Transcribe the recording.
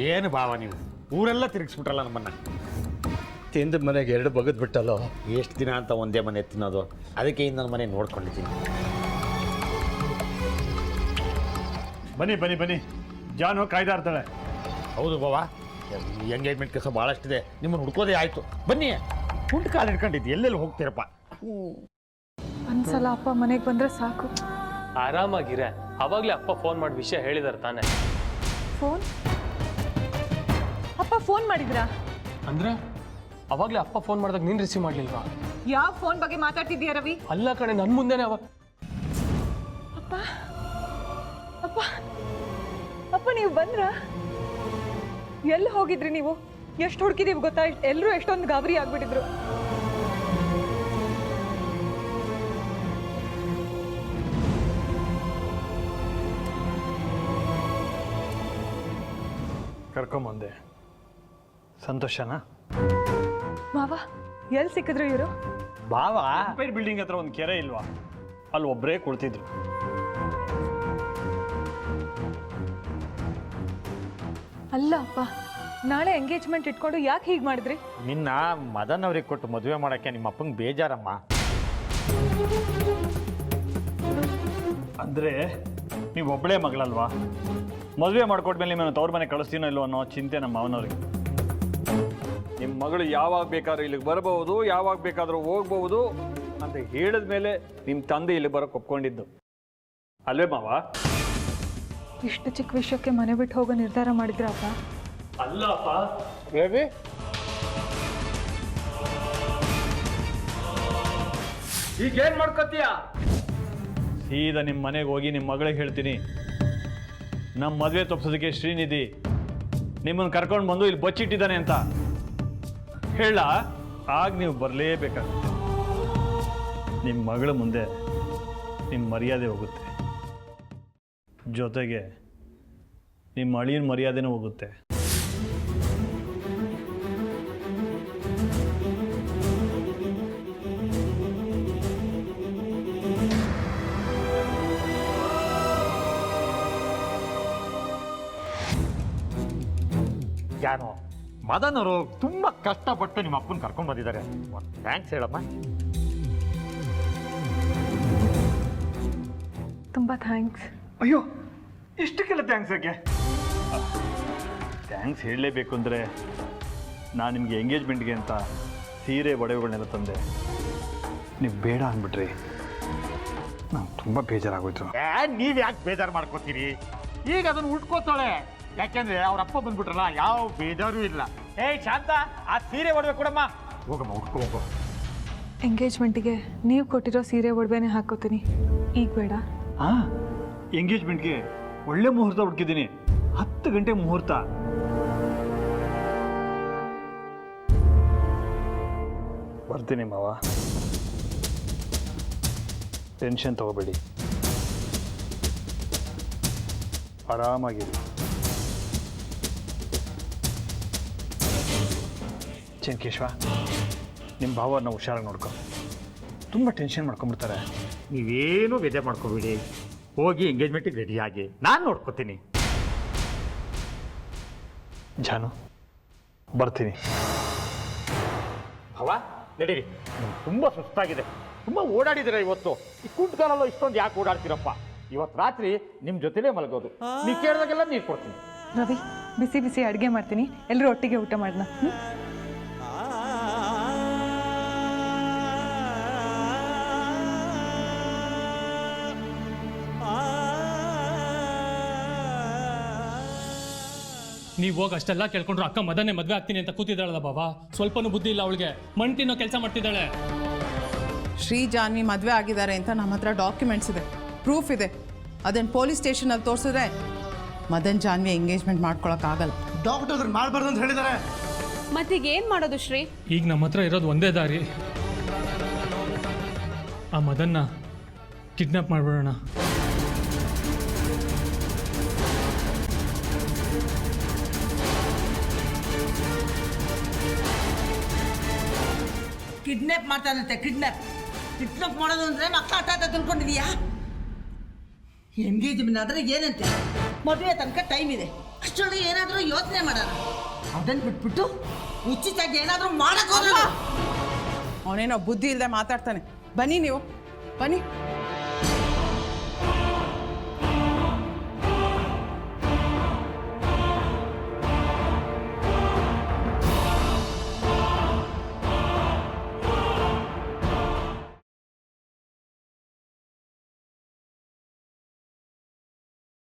ಏನು ಭಾವ ನೀವು ಊರೆಲ್ಲ ತಿರುಗಿಸ್ಬಿಟ್ರಲ್ಲ ನಮ್ಮನ್ನ. ತಿಂದ ಮನೆಗೆ 2 ಬಗದ್ ಬಿಟ್ಟಲ್ಲೋ. ಎಷ್ಟು ದಿನ ಅಂತ ಒಂದೇ ಮನೆ ತಿನ್ನೋದು, ಅದಕ್ಕೆ ಇನ್ನು ನನ್ನ ಮನೆ ನೋಡ್ಕೊಂಡಿದ್ದೀನಿ. ಬನ್ನಿ ಬನ್ನಿ ಬನ್ನಿ, ಜಾನು ಕಾಯ್ದಾ ಇರ್ತಾಳೆ. ಹೌದು ಬಾವ, ಎಂಗೇಜ್ಮೆಂಟ್ ಕೆಲಸ ಭಾಳಷ್ಟಿದೆ, ನಿಮ್ಮನ್ನು ಹುಡ್ಕೋದೇ ಆಯಿತು. ಬನ್ನಿ, ಕುಂಟು ಕಾಲು ಹಿಡ್ಕೊಂಡಿದ್ದು ಎಲ್ಲೆಲ್ಲಿ ಹೋಗ್ತೀರಪ್ಪ. ಒಂದ್ಸಲ ಅಪ್ಪ ಮನೆಗೆ ಬಂದರೆ ಸಾಕು. ಆರಾಮಾಗಿರೆ, ಅವಾಗಲೇ ಅಪ್ಪ ಫೋನ್ ಮಾಡಿ ವಿಷಯ ಹೇಳಿದಾರೆ ತಾನೆ. ಫೋನ್? ಅಪ್ಪ ಫೋನ್ ಮಾಡಿದ್ರಾ? ಅಂದ್ರೆ ಅವಾಗಲೇ ಅಪ್ಪ ಫೋನ್ ಮಾಡಿದಾಗ ನೀನು ರಿಸೀವ್ ಮಾಡಲಿಲ್ವಾ? ಯಾವ ಫೋನ್ ಬಗ್ಗೆ ಮಾತಾಡ್ತಿದ್ದೀಯ ರವಿ? ಅಲ್ಲ ಕಣೆ, ನನ್ನ ಮುಂದೆನೇ ಅವಾಗ. ಅಪ್ಪ ಅಪ್ಪ ಅಪ್ಪ ನೀವು ಬಂದ್ರ? ಎಲ್ಲಿ ಹೋಗಿದ್ರಿ ನೀವು? ಎಷ್ಟು ಹುಡುಕಿದೀವಿ ಗೊತ್ತಾ? ಎಲ್ಲರೂ ಎಷ್ಟೊಂದು ಗಾಬರಿ ಆಗ್ಬಿಟ್ಟಿದ್ರು. ಕರ್ಕೊಂಬಂದೆ. ಸಂತೋಷನಾ? ಮಾವ ಎಲ್ಲಿ ಸಿಕ್ಕಿದ್ರು ಇವರು? ಬಾವ ಎಂಪೈರ್ ಬಿಲ್ಡಿಂಗ್ ಹತ್ರ ಒಂದು ಕೆರೆ ಇಲ್ವಾ, ಅಲ್ಲಿ ಒಬ್ಬರೇ ಕುಳಿತಿದ್ರು. ಅಲ್ಲ ಅಪ್ಪ, ನಾಳೆ ಎಂಗೇಜ್ಮೆಂಟ್ ಇಟ್ಕೊಂಡು ಯಾಕೆ ಹೀಗೆ ಮಾಡಿದ್ರಿ? ನಿನ್ನ ಮದನ್ ಅವ್ರಿಗೆ ಕೊಟ್ಟು ಮದುವೆ ಮಾಡೋಕ್ಕೆ ನಿಮ್ಮ ಅಪ್ಪಂಗೆ ಬೇಜಾರಮ್ಮ. ಅಂದರೆ ನೀವು ಒಬ್ಬಳೇ ಮಗಳಲ್ವಾ, ಮದುವೆ ಮಾಡ್ಕೊಟ್ಮೇಲೆ ನಿಮ್ಮನ್ನು ತವ್ರ ಮನೆ ಕಳಿಸ್ತೀನೋ ಇಲ್ಲೋ ಅನ್ನೋ ಚಿಂತೆ ನಮ್ಮ ಮಾವನವ್ರಿಗೆ. ನಿಮ್ಮ ಮಗಳು ಯಾವಾಗ ಬೇಕಾದ್ರೂ ಇಲ್ಲಿಗೆ ಬರಬಹುದು, ಯಾವಾಗ ಬೇಕಾದರೂ ಹೋಗ್ಬಹುದು ಅಂತ ಹೇಳಿದ ಮೇಲೆ ನಿಮ್ಮ ತಂದೆ ಇಲ್ಲಿ ಬರೋಕ್ಕೆ ಒಪ್ಕೊಂಡಿದ್ದು ಅಲ್ವೇ ಮಾವ? ಇಷ್ಟು ಚಿಕ್ಕ ವಿಷಯಕ್ಕೆ ಮನೆ ಬಿಟ್ಟು ಹೋಗೋ ನಿರ್ಧಾರ ಮಾಡಿದ್ರಪ್ಪ? ಅಲ್ಲಪ್ಪ ಬೇಬಿ, ಈಗೇನ್ ಮಾಡ್ಕೋತೀಯ? ಸೀದಾ ನಿಮ್ಮ ಮನೆಗೆ ಹೋಗಿ ನಿಮ್ಮ ಮಗಳಿಗೆ ಹೇಳ್ತೀನಿ, ನಮ್ಮ ಮದುವೆ ತಪ್ಪಿಸೋದಕ್ಕೆ ಶ್ರೀನಿಧಿ ನಿಮ್ಮನ್ನು ಕರ್ಕೊಂಡು ಬಂದು ಇಲ್ಲಿ ಬಚ್ಚಿಟ್ಟಿದ್ದಾನೆ ಅಂತ ಹೇಳ. ಆಗ ನೀವು ಬರಲೇಬೇಕಾಗುತ್ತೆ. ನಿಮ್ಮ ಮಗಳ ಮುಂದೆ ನಿಮ್ಮ ಮರ್ಯಾದೆ ಹೋಗುತ್ತೆ, ಜೊತೆಗೆ ನಿಮ್ಮ ಅಳಿಯನ ಮರ್ಯಾದೆನೂ ಹೋಗುತ್ತೆ. ಯಾರು ಮದನ್ ಅವರು ತುಂಬ ಕಷ್ಟಪಟ್ಟು ನಿಮ್ಮ ಅಪ್ಪನ ಕರ್ಕೊಂಡು ಬಂದಿದ್ದಾರೆ. ಥ್ಯಾಂಕ್ಸ್ ಹೇಳಮ್ಮ. ತುಂಬ ಥ್ಯಾಂಕ್ಸ್. ಅಯ್ಯೋ, ಇಷ್ಟಕ್ಕೆಲ್ಲ ಥ್ಯಾಂಕ್ಸ್ ಯಾಕೆ? ಥ್ಯಾಂಕ್ಸ್ ಹೇಳಲೇಬೇಕು ಅಂದರೆ ನಾನು ನಿಮಗೆ ಎಂಗೇಜ್ಮೆಂಟ್ಗೆ ಅಂತ ಸೀರೆ ಒಡವೆಗಳನ್ನೆಲ್ಲ ತಂದೆ, ನೀವು ಬೇಡ ಅಂದ್ಬಿಟ್ರಿ. ನಂಗೆ ತುಂಬ ಬೇಜಾರಾಗೋಯ್ತು. ನೀವು ಯಾಕೆ ಬೇಜಾರು ಮಾಡ್ಕೋತೀರಿ? ಈಗ ಅದನ್ನು ಉಟ್ಕೋತಾಳೆ, ಯಾಕೆಂದ್ರೆ ಅವ್ರ ಅಪ್ಪ ಬಂದ್ಬಿಟ್ರಲ್ಲ, ಯಾವ ಬೇಜಾರು ಇಲ್ಲ. ಶಾಂತ, ಆ ಸೀರೆ ಒಡವೆ ಕೊಡಮ್ಮ. ಹೋಗಮ್ಮ, ಉಟ್ಕೋ ಹೋಗೋ. ಎಂಗೇಜ್ಮೆಂಟಿಗೆ ನೀವು ಕೊಟ್ಟಿರೋ ಸೀರೆ ಒಡವೆನೇ ಹಾಕೋತೀನಿ, ಈಗ ಬೇಡ. ಹಾಂ, ಎಂಗೇಜ್ಮೆಂಟ್ಗೆ ಒಳ್ಳೆ ಮುಹೂರ್ತ ಹುಡುಕಿದ್ದೀನಿ, 10 ಗಂಟೆ ಮುಹೂರ್ತ. ಬರ್ತೀನಿ ಮಾವ, ಟೆನ್ಷನ್ ತಗೋಬೇಡಿ, ಆರಾಮಾಗಿರಿ. ಚೆನ್ಕೇಶ್ವ, ನಿಮ್ಮ ಭಾವನ ಹುಷಾರಾಗಿ ನೋಡ್ಕೊ, ತುಂಬ ಟೆನ್ಷನ್ ಮಾಡ್ಕೊಂಡ್ಬಿಡ್ತಾರೆ. ನೀವೇನು ಬೇಜಾರು ಮಾಡ್ಕೋಬೇಡಿ, ಹೋಗಿ ಎಂಗೇಜ್ಮೆಂಟಿಗೆ ರೆಡಿ ಆಗಿ, ನಾನು ನೋಡ್ಕೋತೀನಿ. ಜಾನು, ಬರ್ತೀನಿ. ಹವಾ ನಡೀರಿ, ತುಂಬ ಸುಸ್ತಾಗಿದೆ, ತುಂಬ ಓಡಾಡಿದ್ದೀರ ಇವತ್ತು. ಈ ಕುಂಟ್ಕಾಲಲ್ಲೂ ಇಷ್ಟೊಂದು ಯಾಕೆ ಓಡಾಡ್ತೀರಪ್ಪ? ಇವತ್ತು ರಾತ್ರಿ ನಿಮ್ಮ ಜೊತೆಲೇ ಮಲಗೋದು, ನೀವು ಕೇಳಿದಾಗೆಲ್ಲ ನೀರು ಕೊಡ್ತೀನಿ. ರವಿ, ಬಿಸಿ ಬಿಸಿ ಅಡುಗೆ ಮಾಡ್ತೀನಿ, ಎಲ್ಲರೂ ಒಟ್ಟಿಗೆ ಊಟ ಮಾಡೋಣ. ನೀವು ಹೋಗಿ ಅಷ್ಟೆಲ್ಲ ಕೇಳ್ಕೊಂಡ್ರು ಅಕ್ಕ ಮದನ್ನೇ ಮದುವೆ ಆಗ್ತೀನಿ ಅಂತ ಕೂತಿದ್ದಾಳಲ್ಲ ಬಾಬಾ, ಸ್ವಲ್ಪನೂ ಬುದ್ಧಿ ಇಲ್ಲ ಅವಳಿಗೆ. ಮಣ್ಣು ತಿನ್ನೋ ಕೆಲಸ ಮಾಡ್ತಿದ್ದಾಳೆ. ಶ್ರೀ ಜಾನ್ವಿ ಮದುವೆ ಆಗಿದ್ದಾರೆ ಅಂತ ನಮ್ಮ ಹತ್ರ ಡಾಕ್ಯುಮೆಂಟ್ಸ್ ಇದೆ, ಪ್ರೂಫ್ ಇದೆ. ಅದನ್ನು ಪೊಲೀಸ್ ಸ್ಟೇಷನಲ್ಲಿ ತೋರಿಸಿದ್ರೆ ಮದನ್ ಜಾನ್ವಿ ಎಂಗೇಜ್ಮೆಂಟ್ ಮಾಡ್ಕೊಳಕ್ಕಾಗಲ್ಲ. ಡಾಕ್ಟರ್ ಅದನ್ನ ಮಾಡಬಾರ್ದು ಅಂತ ಹೇಳಿದ್ದಾರೆ. ಮತ್ತೀಗ ಏನು ಮಾಡೋದು ಶ್ರೀ? ಈಗ ನಮ್ಮ ಹತ್ರ ಇರೋದು ಒಂದೇ ದಾರಿ, ಆ ಮದನ್ನ ಕಿಡ್ನಾಪ್ ಮಾಡ್ಬಿಡೋಣ. ಕಿಡ್ನಾಪ್ ಮಾಡ್ತಾನಂತೆ. ಕಿಡ್ನಾಪ್ ಮಾಡೋದು ಅಂದರೆ ಮಕ್ಕಳ ಆಟ ತಿಳ್ಕೊಂಡಿದೀಯಾ? ಎಂಗೇಜ್ಮೆಂಟ್ ಆದರೆ ಏನಂತೆ, ಮದುವೆ ತನಕ ಟೈಮ್ ಇದೆ ಅಷ್ಟರಲ್ಲಿ ಏನಾದರೂ ಯೋಚನೆ ಮಾಡೋಣ ಅದನ್ನು ಬಿಟ್ಬಿಟ್ಟು ಉಚಿತಾಗಿ ಏನಾದರೂ ಮಾಡಕ್ ಹೋದ್ರೆ ಅವನೇನೋ ಬುದ್ಧಿ ಇಲ್ಲದೆ ಮಾತಾಡ್ತಾನೆ. ಬನ್ನಿ ನೀವು ಬನ್ನಿ.